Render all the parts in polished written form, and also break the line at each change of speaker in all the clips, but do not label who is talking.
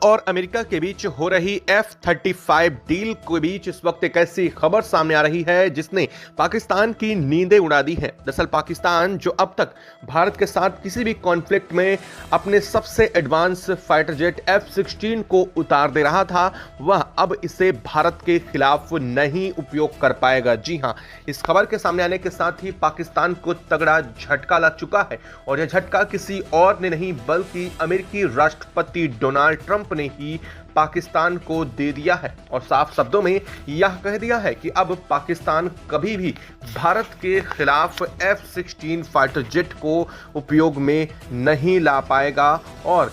और अमेरिका के बीच हो रही F-35 डील के बीच इस वक्त एक ऐसी खबर सामने आ रही है जिसने पाकिस्तान की नींदें उड़ा दी हैं। दरअसल पाकिस्तान जो अब तक भारत के साथ किसी भी कॉन्फ्लिक्ट में अपने सबसे एडवांस फाइटर जेट F-16 को उतार दे रहा था, वह अब इसे भारत के खिलाफ नहीं उपयोग कर पाएगा। जी हां, इस खबर के सामने आने के साथ ही पाकिस्तान को तगड़ा झटका लग चुका है और यह झटका किसी और ने नहीं बल्कि अमेरिकी राष्ट्रपति डोनाल्ड ट्रंप ने ही पाकिस्तान को दे दिया है और साफ शब्दों में यह कह दिया है कि अब पाकिस्तान कभी भी भारत के खिलाफ F-16 फाइटर जेट को उपयोग में नहीं ला पाएगा। और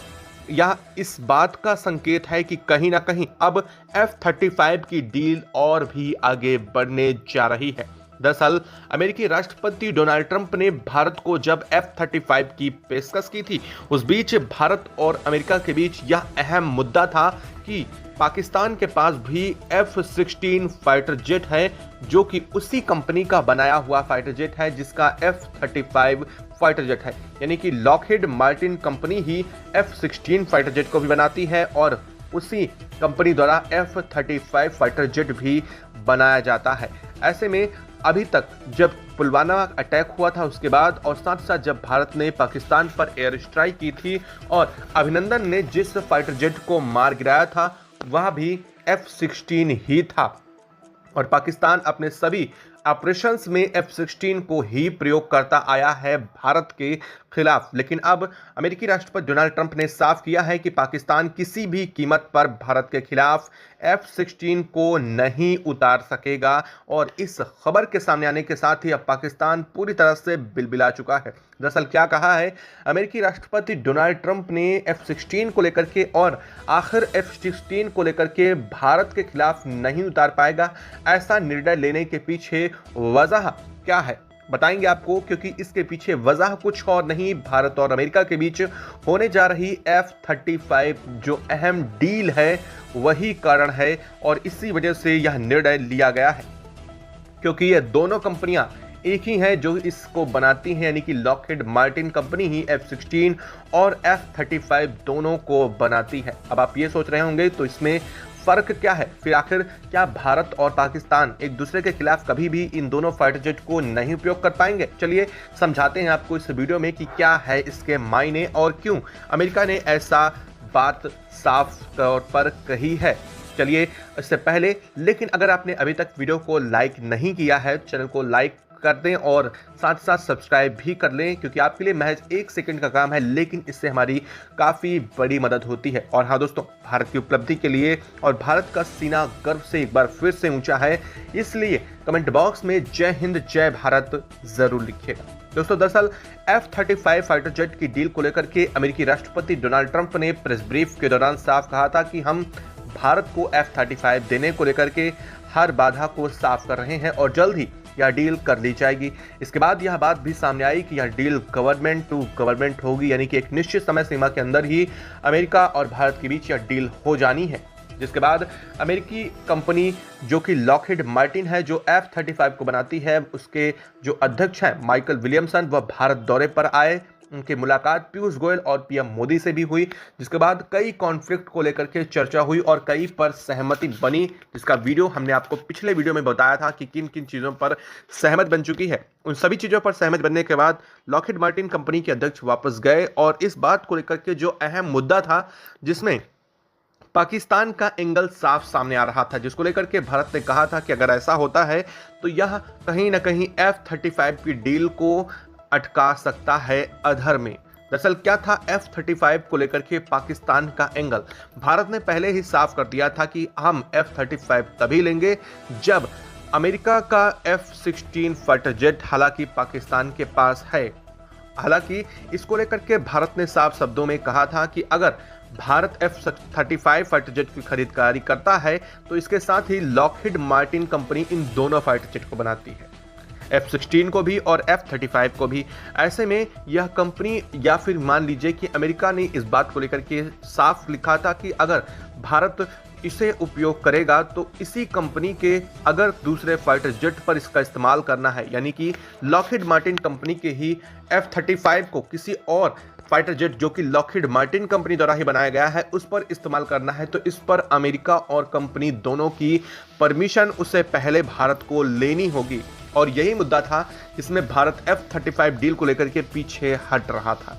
यह इस बात का संकेत है कि कहीं ना कहीं अब F-35 की डील और भी आगे बढ़ने जा रही है। दरअसल अमेरिकी राष्ट्रपति डोनाल्ड ट्रंप ने भारत को जब F-35 की पेशकश की थी, उस बीच भारत और अमेरिका के बीच यह अहम मुद्दा था कि पाकिस्तान के पास भी F-16 फाइटर जेट है, जो कि उसी कंपनी का बनाया हुआ फाइटर जेट है जिसका F-35 फाइटर जेट है। यानी कि लॉकहीड मार्टिन कंपनी ही F-16 फाइटर जेट को भी बनाती है और उसी कंपनी द्वारा F-35 फाइटर जेट भी बनाया जाता है। ऐसे में अभी तक जब पुलवामा अटैक हुआ था उसके बाद और साथ साथ जब भारत ने पाकिस्तान पर एयर स्ट्राइक की थी और अभिनंदन ने जिस फाइटर जेट को मार गिराया था वह भी F-16 ही था और पाकिस्तान अपने सभी ऑपरेशंस में F-16 को ही प्रयोग करता आया है भारत के खिलाफ। लेकिन अब अमेरिकी राष्ट्रपति डोनाल्ड ट्रंप ने साफ किया है कि पाकिस्तान किसी भी कीमत पर भारत के खिलाफ F-16 को नहीं उतार सकेगा और इस खबर के सामने आने के साथ ही अब पाकिस्तान पूरी तरह से बिलबिला चुका है। दरअसल क्या कहा है अमेरिकी राष्ट्रपति डोनाल्ड ट्रंप ने F-16 को लेकर के और आखिर F-16 को लेकर के भारत के खिलाफ नहीं उतार पाएगा, ऐसा निर्णय लेने के पीछे वजह क्या है बताएंगे आपको, क्योंकि इसके पीछे वजह कुछ और नहीं, भारत और अमेरिका के बीच होने जा रही F-35 जो अहम डील है वही कारण है और इसी वजह से यह निर्णय लिया गया है, क्योंकि ये दोनों कंपनियां एक ही हैं जो इसको बनाती हैं, यानी कि लॉकहीड मार्टिन कंपनी ही F-16 और F-35 दोनों को बनाती है। अब आप ये सोच रहे होंगे तो इसमें फर्क क्या है, फिर आखिर क्या भारत और पाकिस्तान एक दूसरे के खिलाफ कभी भी इन दोनों फाइटर जेट को नहीं उपयोग कर पाएंगे? चलिए समझाते हैं आपको इस वीडियो में कि क्या है इसके मायने और क्यों अमेरिका ने ऐसा बात साफ तौर पर कही है। चलिए इससे पहले लेकिन अगर आपने अभी तक वीडियो को लाइक नहीं किया है, चैनल को लाइक कर दें और साथ साथ सब्सक्राइब भी कर लें, क्योंकि आपके लिए महज 1 सेकंड का काम है लेकिन इससे हमारी काफ़ी बड़ी मदद होती है। और हाँ दोस्तों, भारत की उपलब्धि के लिए और भारत का सीना गर्व से एक बार फिर से ऊंचा है, इसलिए कमेंट बॉक्स में जय हिंद जय भारत जरूर लिखिएगा। दोस्तों दरअसल F-35 फाइटर जेट की डील को लेकर के अमेरिकी राष्ट्रपति डोनाल्ड ट्रंप ने प्रेस ब्रीफ के दौरान साफ कहा था कि हम भारत को F-35 देने को लेकर के हर बाधा को साफ कर रहे हैं और जल्द ही यह डील कर ली जाएगी। इसके बाद यह बात भी सामने आई कि यह डील गवर्नमेंट टू गवर्नमेंट होगी, यानी कि एक निश्चित समय सीमा के अंदर ही अमेरिका और भारत के बीच यह डील हो जानी है। जिसके बाद अमेरिकी कंपनी जो कि लॉकहीड मार्टिन है जो F-35 को बनाती है, उसके जो अध्यक्ष हैं माइकल विलियमसन, वह भारत दौरे पर आए। उनकी मुलाकात पीयूष गोयल और पीएम मोदी से भी हुई, जिसके बाद कई कॉन्फ्लिक्ट को लेकर के चर्चा हुई और कई पर सहमति बनी, जिसका वीडियो हमने आपको पिछले वीडियो में बताया था कि किन किन चीज़ों पर सहमत बन चुकी है। उन सभी चीज़ों पर सहमत बनने के बाद लॉकहीड मार्टिन कंपनी के अध्यक्ष वापस गए और इस बात को लेकर के जो अहम मुद्दा था जिसमें पाकिस्तान का एंगल साफ सामने आ रहा था, जिसको लेकर के भारत ने कहा था कि अगर ऐसा होता है तो यह कहीं ना कहीं F-35 की डील को अटका सकता है अधर में। दरअसल क्या था F-35 को लेकर के पाकिस्तान का एंगल? भारत ने पहले ही साफ कर दिया था कि हम F-35 तभी लेंगे जब अमेरिका का F-16 फाइटर जेट हालांकि पाकिस्तान के पास है। हालांकि इसको लेकर के भारत ने साफ शब्दों में कहा था कि अगर भारत F-35 फाइटर जेट की खरीदारी करता है तो इसके साथ ही लॉकहीड मार्टिन कंपनी इन दोनों फाइटर जेट को बनाती है, F-16 को भी और F-35 को भी। ऐसे में यह कंपनी या फिर मान लीजिए कि अमेरिका ने इस बात को लेकर के साफ लिखा था कि अगर भारत इसे उपयोग करेगा तो इसी कंपनी के अगर दूसरे फाइटर जेट पर इसका इस्तेमाल करना है, यानी कि लॉकहीड मार्टिन कंपनी के ही F-35 को किसी और फाइटर जेट जो कि लॉकहीड मार्टिन कंपनी द्वारा ही बनाया गया है उस पर इस्तेमाल करना है, तो इस पर अमेरिका और कंपनी दोनों की परमिशन उससे पहले भारत को लेनी होगी। और यही मुद्दा था जिसमें भारत F-35 डील को लेकर के पीछे हट रहा था।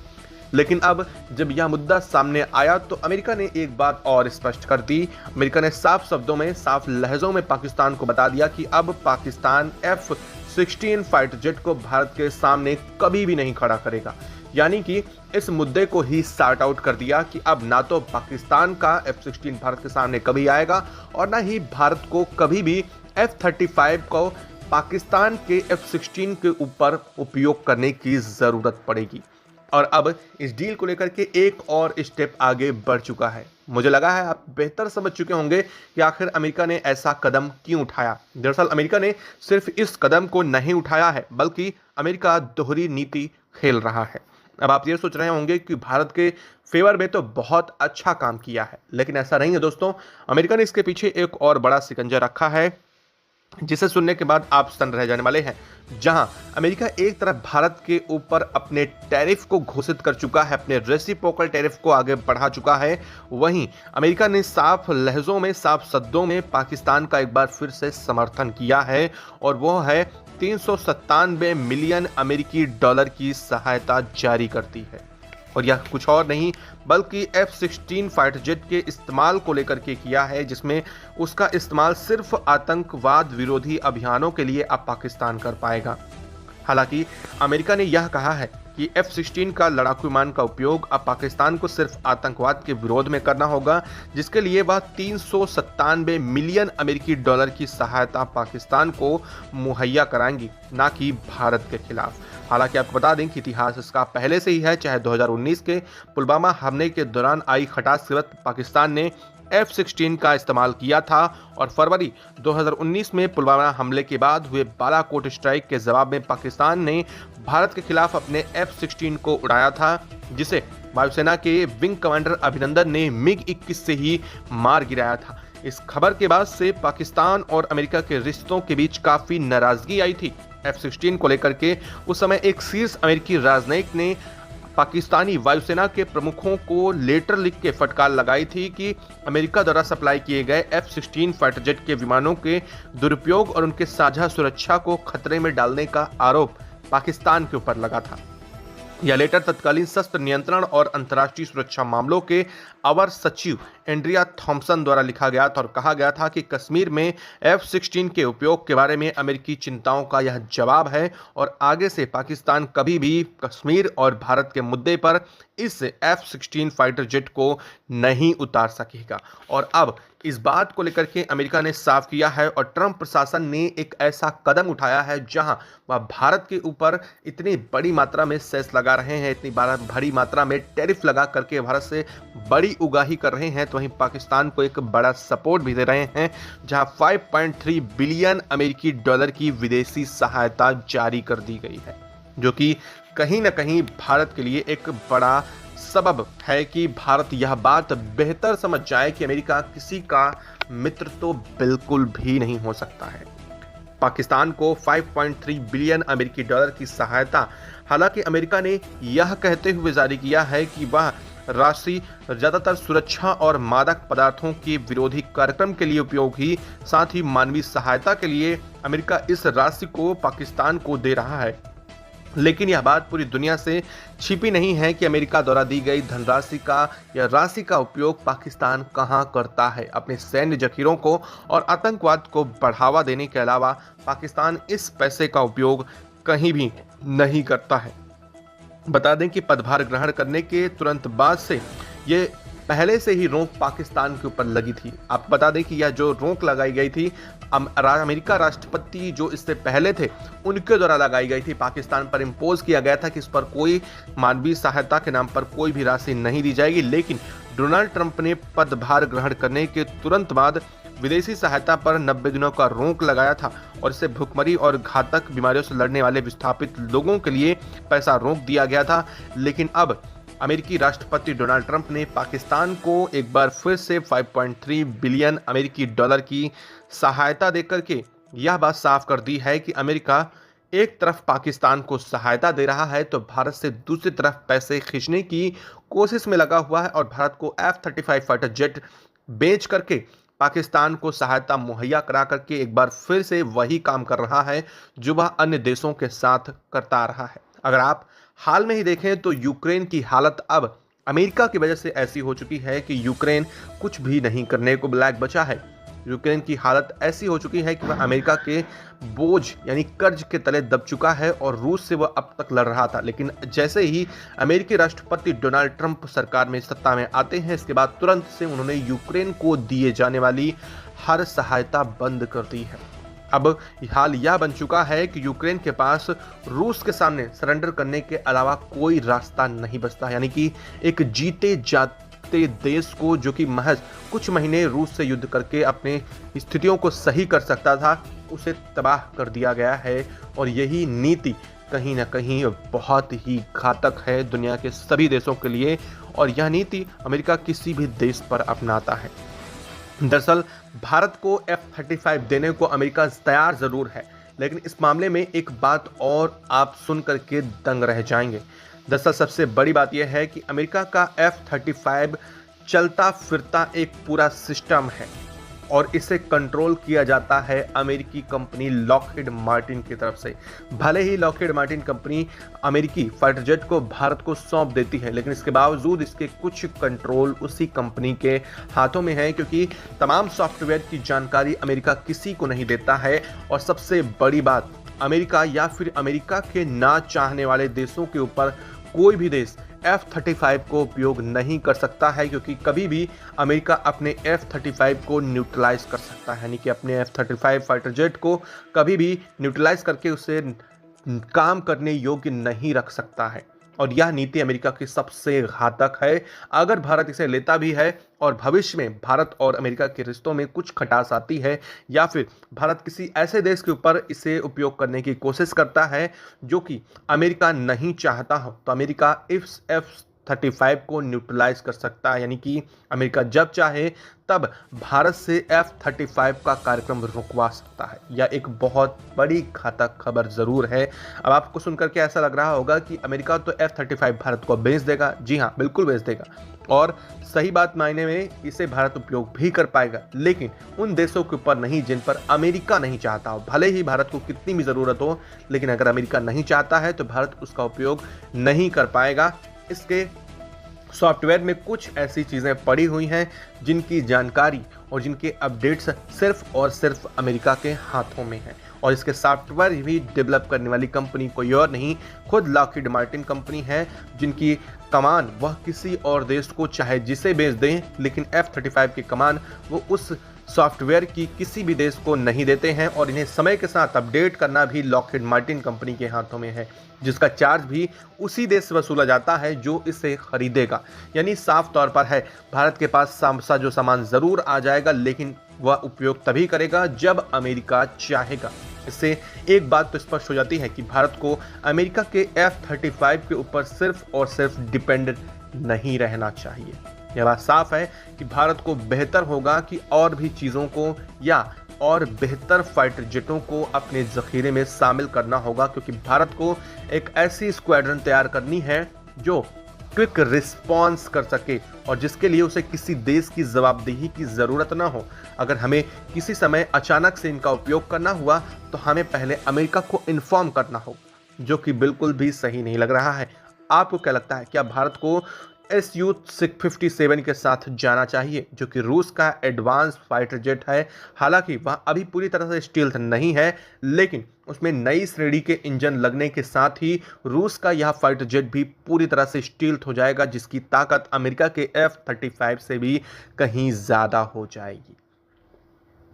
लेकिन अब जब यह मुद्दा सामने आया तो अमेरिका ने एक बात और स्पष्ट कर दी। अमेरिका ने साफ शब्दों में, साफ लहजों में पाकिस्तान को बता दिया कि अब पाकिस्तान F-16 फाइटर जेट को भारत के सामने कभी भी नहीं खड़ा करेगा। यानी कि इस मुद्दे को ही सॉर्ट आउट कर दिया कि अब ना तो पाकिस्तान का F-16 भारत के सामने कभी आएगा और ना ही भारत को कभी भी F-35 को पाकिस्तान के F-16 के ऊपर उपयोग करने की जरूरत पड़ेगी। और अब इस डील को लेकर के एक और स्टेप आगे बढ़ चुका है। मुझे लगा है आप बेहतर समझ चुके होंगे कि आखिर अमेरिका ने ऐसा कदम क्यों उठाया। दरअसल अमेरिका ने सिर्फ इस कदम को नहीं उठाया है, बल्कि अमेरिका दोहरी नीति खेल रहा है। अब आप ये सोच रहे होंगे कि भारत के फेवर में तो बहुत अच्छा काम किया है, लेकिन ऐसा नहीं है दोस्तों। अमेरिका ने इसके पीछे एक और बड़ा शिकंजा रखा है जिसे सुनने के बाद आप स्तन रह जाने वाले हैं। जहां अमेरिका एक तरफ भारत के ऊपर अपने टैरिफ को घोषित कर चुका है, अपने रेसिप्रोकल टैरिफ को आगे बढ़ा चुका है, वहीं अमेरिका ने साफ लहजों में, साफ शब्दों में पाकिस्तान का एक बार फिर से समर्थन किया है और वो है 397 मिलियन अमेरिकी डॉलर की सहायता जारी करती है। और यह कुछ और नहीं बल्कि F-16 फाइटर जेट के इस्तेमाल को लेकर के किया है, जिसमें उसका इस्तेमाल सिर्फ आतंकवाद विरोधी अभियानों के लिए अब पाकिस्तान कर पाएगा। हालांकि अमेरिका ने यह कहा है कि F-16 का लड़ाकू विमान का उपयोग अब पाकिस्तान को सिर्फ आतंकवाद के विरोध में करना होगा, जिसके लिए वह 397 मिलियन अमेरिकी डॉलर की सहायता पाकिस्तान को मुहैया कराएंगी, ना कि भारत के खिलाफ। हालांकि आपको बता दें कि इतिहास इसका पहले से ही है, चाहे 2019 के पुलवामा हमले के दौरान आई खटास के वक्त पाकिस्तान ने F-16 का इस्तेमाल किया था और फरवरी 2019 में पुलवामा हमले के बाद हुए बालाकोट स्ट्राइक के जवाब में पाकिस्तान ने भारत के खिलाफ अपने F-16 को उड़ाया था, जिसे वायुसेना के विंग कमांडर अभिनंदन ने MiG-21 से ही मार गिराया था। इस खबर के बाद से पाकिस्तान और अमेरिका के रिश्तों के बीच काफी नाराजगी आई थी। F-16 को लेकर के उस समय एक शीर्ष अमेरिकी राजनयिक ने पाकिस्तानी वायुसेना के प्रमुखों को लेटर लिख के फटकार लगाई थी कि अमेरिका द्वारा सप्लाई किए गए F-16 फाइटर जेट के विमानों के दुरुपयोग और उनके साझा सुरक्षा को खतरे में डालने का आरोप पाकिस्तान के ऊपर लगा था। यह लेटर तत्कालीन शस्त्र नियंत्रण और अंतर्राष्ट्रीय सुरक्षा मामलों के अवर सचिव एंड्रिया थॉम्पसन द्वारा लिखा गया था और कहा गया था कि कश्मीर में F-16 के उपयोग के बारे में अमेरिकी चिंताओं का यह जवाब है और आगे से पाकिस्तान कभी भी कश्मीर और भारत के मुद्दे पर इस F-16 फाइटर जेट को नहीं उतार सकेगा। और अब इस बात को लेकर के अमेरिका ने साफ किया है और ट्रंप प्रशासन ने एक ऐसा कदम उठाया है जहां वह भारत के ऊपर इतनी बड़ी मात्रा में सेस लगा रहे हैं, इतनी बड़ी मात्रा में टैरिफ लगा करके भारत से बड़ी उगाही कर रहे हैं, तो वहीं पाकिस्तान को एक बड़ा सपोर्ट भी दे रहे हैं, जहां 5.3 बिलियन अमेरिकी डॉलर की विदेशी सहायता जारी कर दी गई है, जो कि कहीं ना कहीं भारत के लिए एक बड़ा सबब है कि भारत यह बात बेहतर समझ जाए कि अमेरिका किसी का मित्र तो बिल्कुल भी नहीं हो सकता है। पाकिस्तान को 5.3 बिलियन अमेरिकी डॉलर की सहायता हालांकि अमेरिका ने यह कहते हुए जारी किया है कि वह राशि ज्यादातर सुरक्षा और मादक पदार्थों के विरोधी कार्यक्रम के लिए उपयोगी, साथ ही मानवीय सहायता के लिए अमेरिका इस राशि को पाकिस्तान को दे रहा है। लेकिन यह बात पूरी दुनिया से छिपी नहीं है कि अमेरिका द्वारा दी गई धनराशि का या राशि का उपयोग पाकिस्तान कहां करता है। अपने सैन्य जखीरों को और आतंकवाद को बढ़ावा देने के अलावा पाकिस्तान इस पैसे का उपयोग कहीं भी नहीं करता है। बता दें कि पदभार ग्रहण करने के तुरंत बाद से ये पहले से ही रोक पाकिस्तान के ऊपर लगी थी। आपको बता दें कि यह जो रोक लगाई गई थी अमेरिका राष्ट्रपति जो इससे पहले थे उनके द्वारा लगाई गई थी, पाकिस्तान पर इम्पोज किया गया था कि इस पर कोई मानवीय सहायता के नाम पर कोई भी राशि नहीं दी जाएगी। लेकिन डोनाल्ड ट्रंप ने पदभार ग्रहण करने के तुरंत बाद विदेशी सहायता पर 90 दिनों का रोक लगाया था और इससे भुखमरी और घातक बीमारियों से लड़ने वाले विस्थापित लोगों के लिए पैसा रोक दिया गया था। लेकिन अब अमेरिकी राष्ट्रपति डोनाल्ड ट्रंप ने पाकिस्तान को एक बार फिर से 5.3 बिलियन अमेरिकी डॉलर की सहायता देकर के यह बात साफ कर दी है कि अमेरिका एक तरफ पाकिस्तान को सहायता दे रहा है तो भारत से दूसरी तरफ पैसे खींचने की कोशिश में लगा हुआ है और भारत को F-35 फाइटर जेट बेच करके पाकिस्तान को सहायता मुहैया करा करके एक बार फिर से वही काम कर रहा है जो वह अन्य देशों के साथ करता आ रहा है। अगर आप हाल में ही देखें तो यूक्रेन की हालत अब अमेरिका की वजह से ऐसी हो चुकी है कि यूक्रेन कुछ भी नहीं करने को लायक बचा है। यूक्रेन की हालत ऐसी हो चुकी है कि वह अमेरिका के बोझ यानी कर्ज के तले दब चुका है और रूस से वह अब तक लड़ रहा था, लेकिन जैसे ही अमेरिकी राष्ट्रपति डोनाल्ड ट्रंप सरकार में सत्ता में आते हैं इसके बाद तुरंत से उन्होंने यूक्रेन को दिए जाने वाली हर सहायता बंद कर दी है। अब हाल यह बन चुका है कि यूक्रेन के पास रूस के सामने सरेंडर करने के अलावा कोई रास्ता नहीं बचता, यानी कि एक जीते जाते देश को जो कि महज कुछ महीने रूस से युद्ध करके अपने स्थितियों को सही कर सकता था, उसे तबाह कर दिया गया है। और यही नीति कहीं ना कहीं बहुत ही घातक है दुनिया के सभी देशों के लिए, और यह नीति अमेरिका किसी भी देश पर अपनाता है। दरअसल भारत को F-35 देने को अमेरिका तैयार जरूर है, लेकिन इस मामले में एक बात और आप सुन करके दंग रह जाएंगे। दरअसल सबसे बड़ी बात यह है कि अमेरिका का F-35 चलता फिरता एक पूरा सिस्टम है और इसे कंट्रोल किया जाता है अमेरिकी कंपनी लॉकहीड मार्टिन की तरफ से। भले ही लॉकहीड मार्टिन कंपनी अमेरिकी फाइटर जेट को भारत को सौंप देती है, लेकिन इसके बावजूद इसके कुछ कंट्रोल उसी कंपनी के हाथों में है, क्योंकि तमाम सॉफ्टवेयर की जानकारी अमेरिका किसी को नहीं देता है। और सबसे बड़ी बात, अमेरिका या फिर अमेरिका के ना चाहने वाले देशों के ऊपर कोई भी देश F-35 को उपयोग नहीं कर सकता है, क्योंकि कभी भी अमेरिका अपने F-35 को न्यूट्रलाइज कर सकता है, यानी कि अपने F-35 फाइटर जेट को कभी भी न्यूट्रलाइज करके उसे काम करने योग्य नहीं रख सकता है। और यह नीति अमेरिका की सबसे घातक है। अगर भारत इसे लेता भी है और भविष्य में भारत और अमेरिका के रिश्तों में कुछ खटास आती है या फिर भारत किसी ऐसे देश के ऊपर इसे उपयोग करने की कोशिश करता है जो कि अमेरिका नहीं चाहता हो, तो अमेरिका इस F-35 को न्यूट्रलाइज कर सकता है, यानी कि अमेरिका जब चाहे तब भारत से F-35 का कार्यक्रम रुकवा सकता है। यह एक बहुत बड़ी घातक खबर जरूर है। अब आपको सुनकर के ऐसा लग रहा होगा कि अमेरिका तो F-35 भारत को बेच देगा। जी हाँ, बिल्कुल बेच देगा, और सही बात मायने में इसे भारत उपयोग भी कर पाएगा, लेकिन उन देशों के ऊपर नहीं जिन पर अमेरिका नहीं चाहता हो। भले ही भारत को कितनी भी ज़रूरत हो, लेकिन अगर अमेरिका नहीं चाहता है तो भारत उसका उपयोग नहीं कर पाएगा। इसके सॉफ्टवेयर में कुछ ऐसी चीज़ें पड़ी हुई हैं जिनकी जानकारी और जिनके अपडेट्स सिर्फ और सिर्फ अमेरिका के हाथों में हैं, और इसके सॉफ्टवेयर भी डेवलप करने वाली कंपनी कोई और नहीं, खुद लॉकहीड मार्टिन कंपनी है, जिनकी कमान वह किसी और देश को चाहे जिसे बेच दें, लेकिन F-35 की कमान वो उस सॉफ्टवेयर की किसी भी देश को नहीं देते हैं। और इन्हें समय के साथ अपडेट करना भी लॉकहीड मार्टिन कंपनी के हाथों में है, जिसका चार्ज भी उसी देश से वसूला जाता है जो इसे खरीदेगा। यानी साफ तौर पर है, भारत के पास जो सामान ज़रूर आ जाएगा, लेकिन वह उपयोग तभी करेगा जब अमेरिका चाहेगा। इससे एक बात तो स्पष्ट हो जाती है कि भारत को अमेरिका के F-35 के ऊपर सिर्फ और सिर्फ डिपेंडेंट नहीं रहना चाहिए। यह बात साफ है कि भारत को बेहतर होगा कि और भी चीज़ों को या और बेहतर फाइटर जेटों को अपने जखीरे में शामिल करना होगा, क्योंकि भारत को एक ऐसी स्क्वाड्रन तैयार करनी है जो क्विक रिस्पॉन्स कर सके और जिसके लिए उसे किसी देश की जवाबदेही की ज़रूरत ना हो। अगर हमें किसी समय अचानक से इनका उपयोग करना हुआ तो हमें पहले अमेरिका को इन्फॉर्म करना होगा, जो कि बिल्कुल भी सही नहीं लग रहा है। आपको क्या लगता है, क्या भारत को Su-57 के साथ जाना चाहिए, जो कि रूस का एडवांस फाइटर जेट है? हालांकि वह अभी पूरी तरह से स्टील्थ नहीं है, लेकिन उसमें नई श्रेणी के इंजन लगने के साथ ही रूस का यह फाइटर जेट भी पूरी तरह से स्टील्थ हो जाएगा, जिसकी ताकत अमेरिका के F-35 से भी कहीं ज़्यादा हो जाएगी।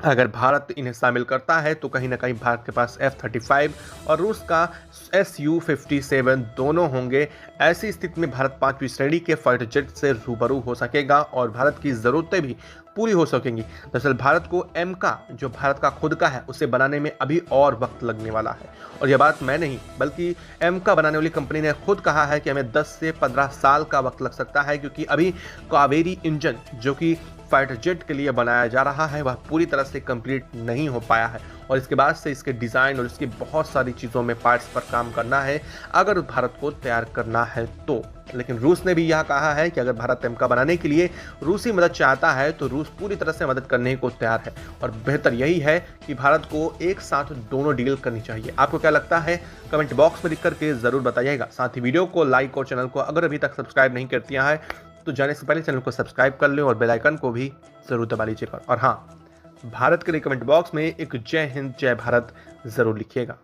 अगर भारत इन्हें शामिल करता है तो कहीं ना कहीं भारत के पास F-35 और रूस का Su-57 दोनों होंगे। ऐसी स्थिति में भारत 5वीं श्रेणी के फाइटर जेट से रूबरू हो सकेगा और भारत की ज़रूरतें भी पूरी हो सकेंगी। दरअसल भारत को एम का जो भारत का खुद का है उसे बनाने में अभी और वक्त लगने वाला है, और यह बात मैं नहीं बल्कि एम का बनाने वाली कंपनी ने खुद कहा है कि हमें 10 से 15 साल का वक्त लग सकता है, क्योंकि अभी कावेरी इंजन जो कि फाइटर जेट के लिए बनाया जा रहा है वह पूरी तरह से कंप्लीट नहीं हो पाया है, और इसके बाद से इसके डिज़ाइन और इसकी बहुत सारी चीज़ों में पार्ट्स पर काम करना है अगर भारत को तैयार करना है तो। लेकिन रूस ने भी यह कहा है कि अगर भारत एमका बनाने के लिए रूसी मदद चाहता है तो रूस पूरी तरह से मदद करने को तैयार है, और बेहतर यही है कि भारत को एक साथ दोनों डील करनी चाहिए। आपको क्या लगता है कमेंट बॉक्स में लिख करके ज़रूर बताइएगा। साथ ही वीडियो को लाइक और चैनल को अगर अभी तक सब्सक्राइब नहीं कर दिया है तो जाने से पहले चैनल को सब्सक्राइब कर लें और बेल आइकन को भी जरूर दबा लीजिएगा। और हाँ, भारत के लिए कमेंट बॉक्स में एक जय हिंद जय भारत जरूर लिखिएगा।